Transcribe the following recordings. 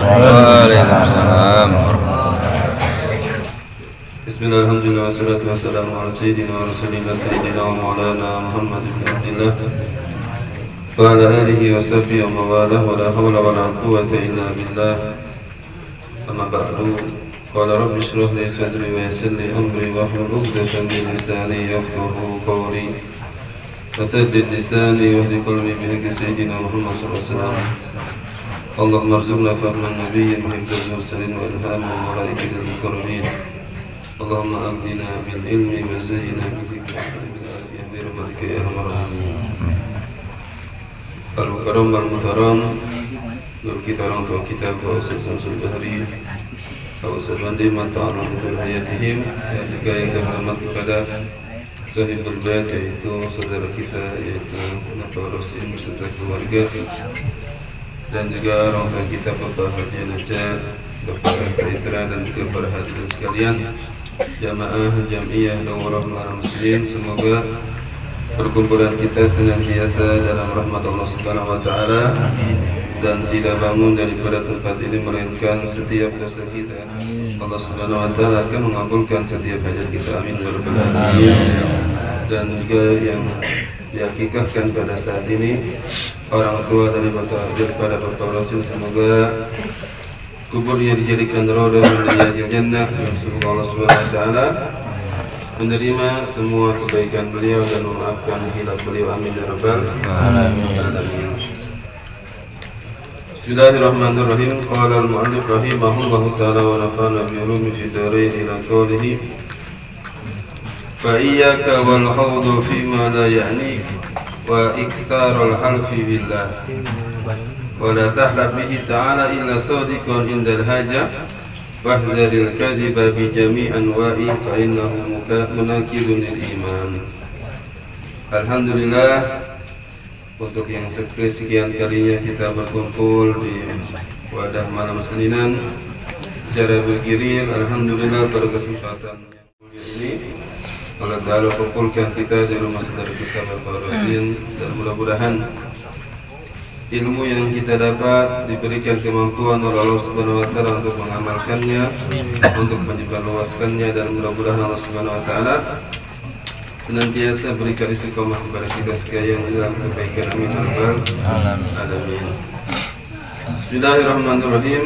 Waalaikumsalam. Bismillah, alhamdulillah, wassalatu wassalamu ala sayyidina wa rasulillah sayyidina wa maulana Muhammad ibn Abdillah wa ala alihi wa sahbihi wa mawalah wa la hawla wa la quwwata illa billah. Amma ba'du. Qala rabbi shrah li sadri wa yassir li amri wa hlul 'uqdatan min lisani yafqahu qawli. Fasaddid lisani wa hdi qalbi bi haqqi sayyidina Muhammad sallallahu alaihi wasallam. Allahumma arzuqna fahman nabiyyin wa hifdzal mursalin wa ilhamul malaikatil mukarramin. Allahumma aghnina bil ilmi wa zayyina bi dhikri bi rahmatika ya arhamar rahimin. Al-Mukarram wal-Muhtaram, guru kita, orang tua kita, Pak Ustaz Samsul Bahri, Pak Ustaz Bandi, manta'ana betul hayatihim, dan juga yang terhormat kepada Sahibul Bait, yaitu saudara kita, yaitu Bapak Rosim beserta keluarga, dan juga orang tua kita Bapak Haji Najat, Bapak Fitra, dan juga para hadirin sekalian, jamaah Jamiah Daurah Mara Muslimin. Semoga perkumpulan kita senantiasa dalam rahmat Allah Subhanahu wa taala dan tidak bangun daripada tempat ini melainkan setiap dosa kita Allah Subhanahu wa taala akan mengabulkan setiap hajat kita, amin ya rabbal alamin. Dan juga yang dihakikatkan pada saat ini orang tua daripada Bapak Rasul, semoga kuburnya dijadikan radha min riyadil jannah. Semoga Allah Subhanahu wa taala menerima semua kebaikan beliau dan memaafkan hilaf beliau, amin ya rabbal alamin. Bismillahirrahmanirrahim. Qala al-mu'allif rahimahullahu ta'ala wa nafa'ana bi ulumi fid dharain ila qawlihi fa iyyaka wal khawdu fi ma la ya'nik wa iksarul halfi billah wa la tahlab bihi ta'ala illa sadiqan indal hajah wahdharil kadhiba bi jami' anwa'i fa innahu munakidun lil iman. Alhamdulillah, untuk yang kesekian kalinya kita berkumpul di wadah malam Seninan secara bergilir. Alhamdulillah, pada kesempatan yang mulia ini Allah Ta'ala kumpulkan kita di rumah saudara kita Bapak Rasin, dan mudah-mudahan ilmu yang kita dapat diberikan kemampuan oleh Allah Subhanahu wa taala untuk mengamalkannya, untuk menyebarluaskannya, dan mudah-mudahan Allah Subhanahu wa taala senantiasa berikan istiqomah kepada kita sekalian dalam kebaikan, amin ya rabbal alamin. Bismillahirrahmanirrahim.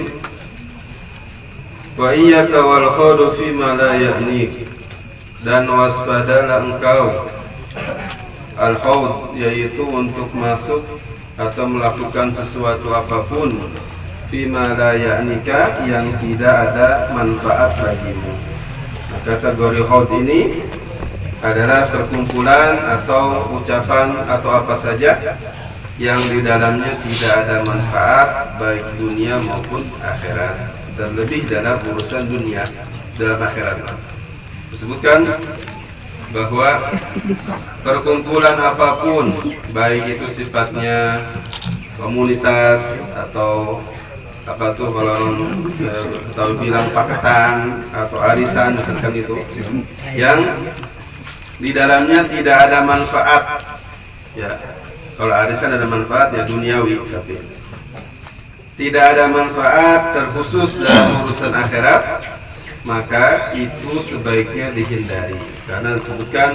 Wa iyyaka wal khawdu fi ma la ya'nik, dan waspadalah engkau al-khawd, yaitu untuk masuk atau melakukan sesuatu apapun fima la ya'nika, yang tidak ada manfaat bagimu. Nah, kategori khawd ini adalah perkumpulan atau ucapan atau apa saja yang di dalamnya tidak ada manfaat baik dunia maupun akhirat, terlebih dalam urusan dunia, dalam akhirat. Disebutkan bahwa perkumpulan apapun, baik itu sifatnya komunitas atau apa tuh kalau tahu bilang paketan atau arisan misalkan, itu yang di dalamnya tidak ada manfaat. Ya, kalau arisan ada manfaat ya duniawi, tapi tidak ada manfaat terkhusus dalam urusan akhirat, maka itu sebaiknya dihindari. Karena disebutkan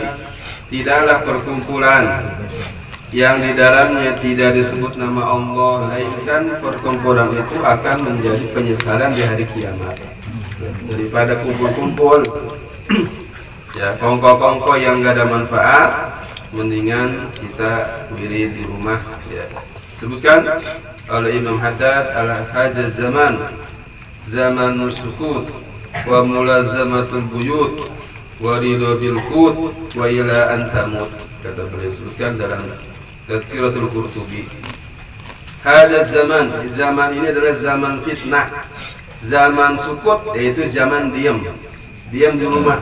tidaklah perkumpulan yang di dalamnya tidak disebut nama Allah, melainkan perkumpulan itu akan menjadi penyesalan di hari kiamat. Daripada kumpul-kumpul ya kongko-kongko yang gak ada manfaat, mendingan kita wirid di rumah ya. Sebutkan oleh Imam Haddad, al-hajaz zamanul sukut wa mulazamatul buyut wa ridho bil qut wa ila antamut, kata beliau, sebutkan dalam Tadhkiratul Qurtubi. Hada zaman ini adalah zaman fitnah, zaman sukut, yaitu zaman diam di rumah,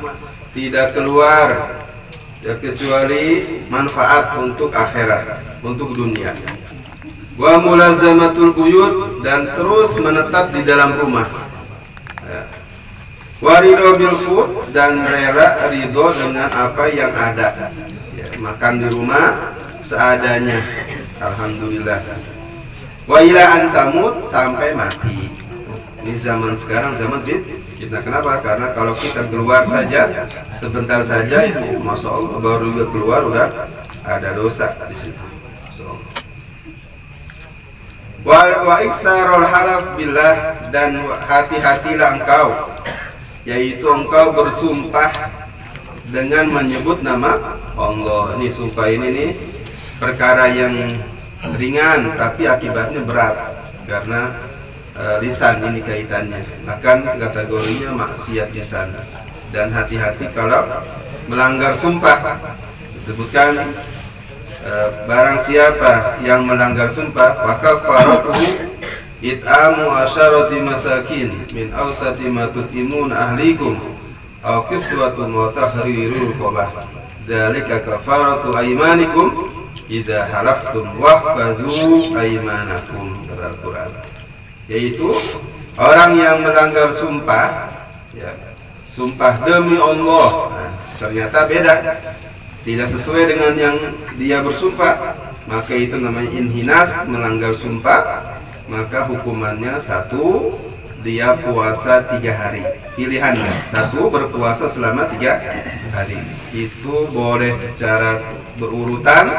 tidak keluar ya, kecuali manfaat untuk akhirat, untuk dunia. Wa mulazamatul buyut, dan terus menetap di dalam rumah. Wa ridho bil qut, dan rela ridho dengan apa yang ada. Ya, makan di rumah seadanya, alhamdulillah. Wa ila antamut, sampai mati. Ini zaman sekarang zaman fitnah. Kenapa? Karena kalau kita keluar saja sebentar saja itu masya Allah baru juga keluar udah ada dosa di situ. Wa iksarul halaf billah, dan hati-hatilah engkau, yaitu engkau bersumpah dengan menyebut nama Allah. Ini sumpah ini nih perkara yang ringan tapi akibatnya berat karena lisan ini kaitannya, bahkan kategorinya maksiat lisan. Dan hati-hati kalau melanggar sumpah. Disebutkan barang siapa yang melanggar sumpah, maka faratuhu it'amu asyarati masakin min awsati ma tutimun ahlikum aw kiswatu ma tahrirul qabah dzalika kafaratu aymanikum idza halaftum wahfazu aymanakum, kata Al-Qur'an. Yaitu orang yang melanggar sumpah, ya, sumpah demi Allah, nah, ternyata beda, tidak sesuai dengan yang dia bersumpah, maka itu namanya inhinas, melanggar sumpah. Maka hukumannya satu, dia puasa 3 hari. Pilihannya satu, berpuasa selama 3 hari. Itu boleh secara berurutan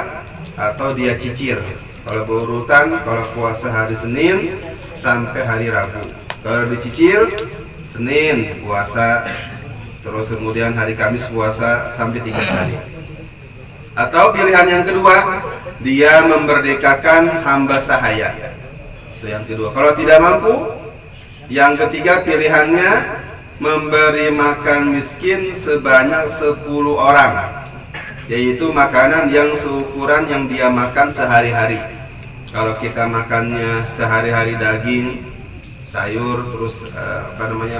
atau dia cicir. Kalau berurutan, kalau puasa hari Senin sampai hari Rabu. Kalau dicicil, Senin puasa, terus kemudian hari Kamis puasa sampai 3 hari. Atau pilihan yang kedua, dia memerdekakan hamba sahaya. Itu yang kedua. Kalau tidak mampu, yang ketiga pilihannya memberi makan miskin sebanyak 10 orang, yaitu makanan yang seukuran yang dia makan sehari-hari. Kalau kita makannya sehari-hari daging, sayur, terus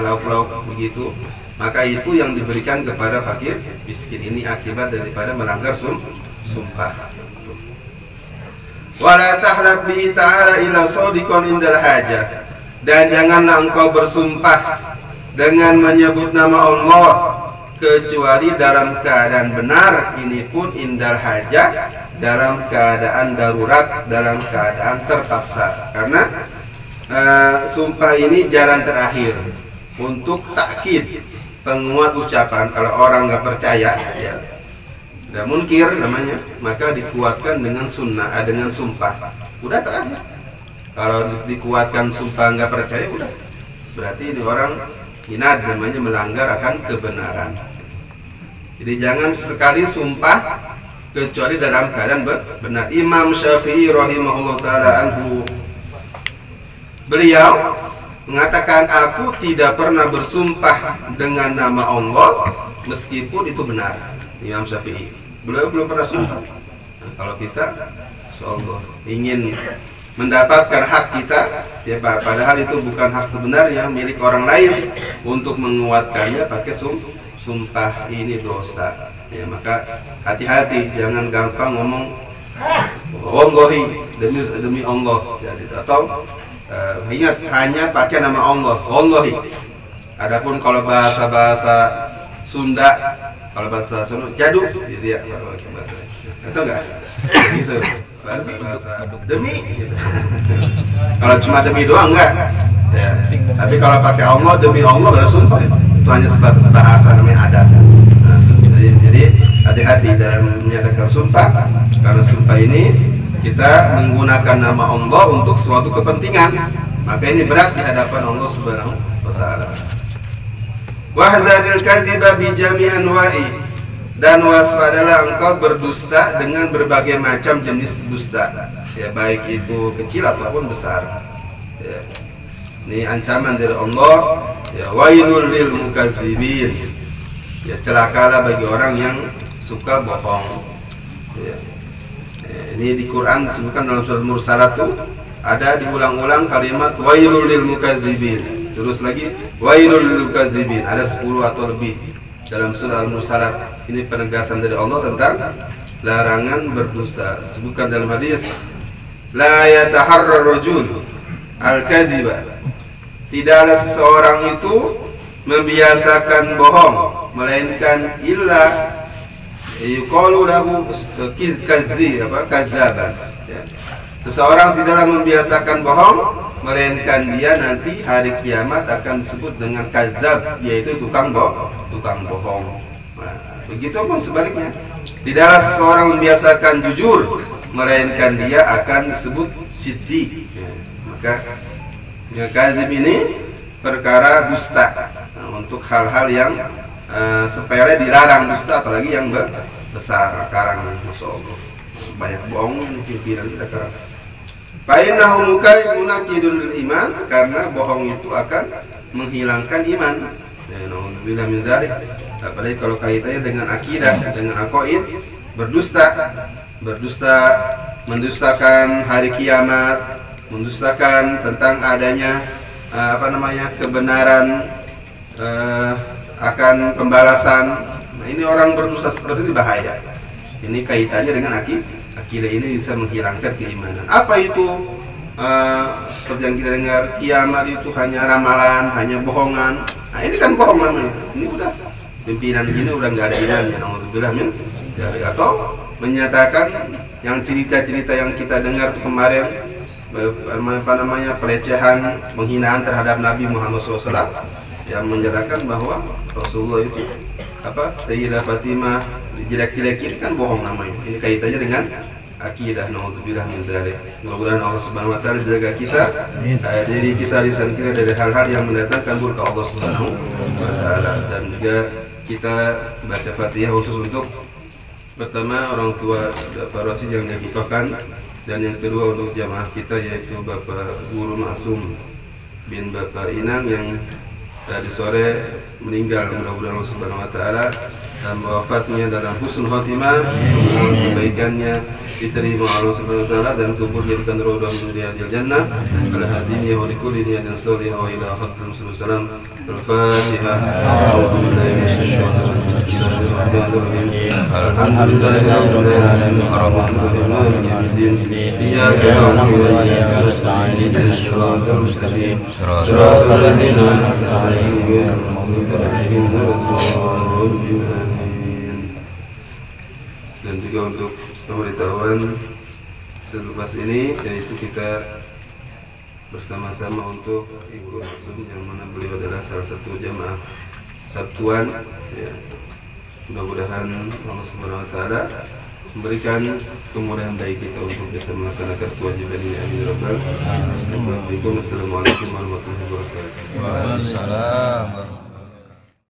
lauk-lauk begitu, maka itu yang diberikan kepada fakir miskin. Ini akibat daripada melanggar sumpah. Wala tahlab bi ta'ala ila shadiqan indal hajah, dan janganlah engkau bersumpah dengan menyebut nama Allah kecuali dalam keadaan benar, ini pun indal hajah, dalam keadaan darurat, dalam keadaan terpaksa. Karena sumpah ini jalan terakhir untuk takkid, penguat ucapan. Kalau orang nggak percaya, ya udah munkir namanya, maka dikuatkan dengan sunnah, dengan sumpah. Udah terakhir. Kalau dikuatkan sumpah nggak percaya, udah berarti ini orang inad, namanya melanggar akan kebenaran. Jadi jangan sesekali sumpah kecuali dalam keadaan benar. Imam Syafi'i rahimahullah ta'ala anhu, beliau mengatakan, aku tidak pernah bersumpah dengan nama Allah meskipun itu benar. Imam Syafi'i, beliau belum pernah sumpah. Nah, kalau kita insyaallah ingin mendapatkan hak kita, ya padahal itu bukan hak sebenarnya, milik orang lain, untuk menguatkannya pakai sumpah, ini dosa. Ya, maka hati-hati, jangan gampang ngomong wallahi, demi Allah, ya, atau ingat hanya pakai nama Allah, wallahi. Adapun kalau bahasa Sunda, kalau bahasa Sunda jadu, gitu ya, bahasa itu enggak gitu, bahasa demi gitu. Kalau cuma demi doang enggak, ya. Tapi kalau pakai Allah, demi Allah, ada sumpah, itu hanya sebatas bahasa, namanya adab. Jadi hati-hati dalam menyatakan sumpah, karena sumpah ini kita menggunakan nama Allah untuk suatu kepentingan, maka ini berat di hadapan Allah Subhanahu wa taala. Wahdharil kadhiba bi jami' anwa'i, dan waspadalah engkau berdusta dengan berbagai macam jenis dusta, ya, baik itu kecil ataupun besar. Ya. Ini ancaman dari Allah, ya, wailul lil mukadzibin, ya, celakalah bagi orang yang suka bohong. Ya. Ini di Quran disebutkan dalam surah Mursalat tuh ada diulang-ulang kalimat wailul lil mukadzibin, terus lagi wailul lil mukadzibin, ada 10 atau lebih dalam surah Al-Mursalat. Ini penegasan dari Allah tentang larangan berdusta. Disebutkan dalam hadis, la yataharrar rajul al-kadziba, tidaklah seseorang itu membiasakan bohong, melainkan illa yuqalu lahu kadzaban. Ya. Seseorang tidaklah membiasakan bohong melainkan dia nanti hari kiamat akan disebut dengan kadzab, yaitu tukang bohong. Nah, begitupun sebaliknya, tidaklah seseorang membiasakan jujur, melainkan dia akan disebut siddiq. Ya, maka kadzib ini perkara dusta. Nah, untuk hal-hal yang sepele dilarang dusta, apalagi yang besar. Sekarang masya Allah banyak bohong yang pimpinan kita sekarang. Fa'innahu munaqidun lil iman, karena bohong itu akan menghilangkan iman. Ya, naudzubillah min dzalik. Apalagi kalau kaitannya dengan akidah, dengan aqaid, berdusta, mendustakan hari kiamat, mendustakan tentang adanya kebenaran, akan pembalasan. Nah, ini orang berdosa seperti ini bahaya. Ini kaitannya dengan akidah ini bisa menghilangkan keimanan. Apa itu? Seperti yang kita dengar, kiamat itu hanya ramalan, hanya bohongan. Nah, ini kan bohong namanya. Ini udah pimpinan gini udah nggak ada imannya. Alhamdulillah min. Atau menyatakan yang cerita-cerita yang kita dengar kemarin, pelecehan, penghinaan terhadap Nabi Muhammad SAW, yang menyatakan bahwa Rasulullah itu Sayyidah Fatimah jelek-jelek, ini kan bohong namanya. Ini kaitannya dengan akidah. Naudzubillah min dzalik. Mudah-mudahan Allah Subhanahu wa taala jaga kita, diri kita, lisan kita dari hal-hal yang mendatangkan murka Allah Subhanahu wa taala. Dan juga kita baca Fatihah khusus untuk pertama orang tua Bapak Rasid yang dihikahkan, dan yang kedua untuk jamaah kita yaitu Bapak Guru Ma'sum bin Bapak Inang yang tadi sore meninggal. Mudah-mudahan Allah Subhanahu wa taala dan wafatnya dalam husnul khotimah, semua kebaikannya diterima Allah Subhanahu wa taala dan kubur jadikan rodha min riyadil jannah. Ala hadini wa likulli niyatin salihah wa ila hadratin sallam. Al-Fatihah. A'udzu billahi minasyaitonir rajim. Bismillahirrahmanirrahim. Alhamdulillahi rabbil alamin. Arrahmanir rahim. Maliki yaumiddin. Iyyaka na'budu wa iyyaka nasta'in. Ihdinas siratal mustaqim. Siratal ladzina an'amta 'alaihim ghairil maghdubi 'alaihim waladdallin. Dan juga untuk pemberitahuan selepas ini, yaitu kita bersama-sama untuk Ibu Maksum, yang mana beliau adalah salah satu jamaah Sabtuan, ya. Mudah-mudahan Allah Subhanahu wa taala memberikan kemudahan bagi kita untuk bisa melaksanakan kewajiban ini. Amin ya rabbal alamin. Assalamualaikum warahmatullahi wabarakatuh. Waalaikumsalam.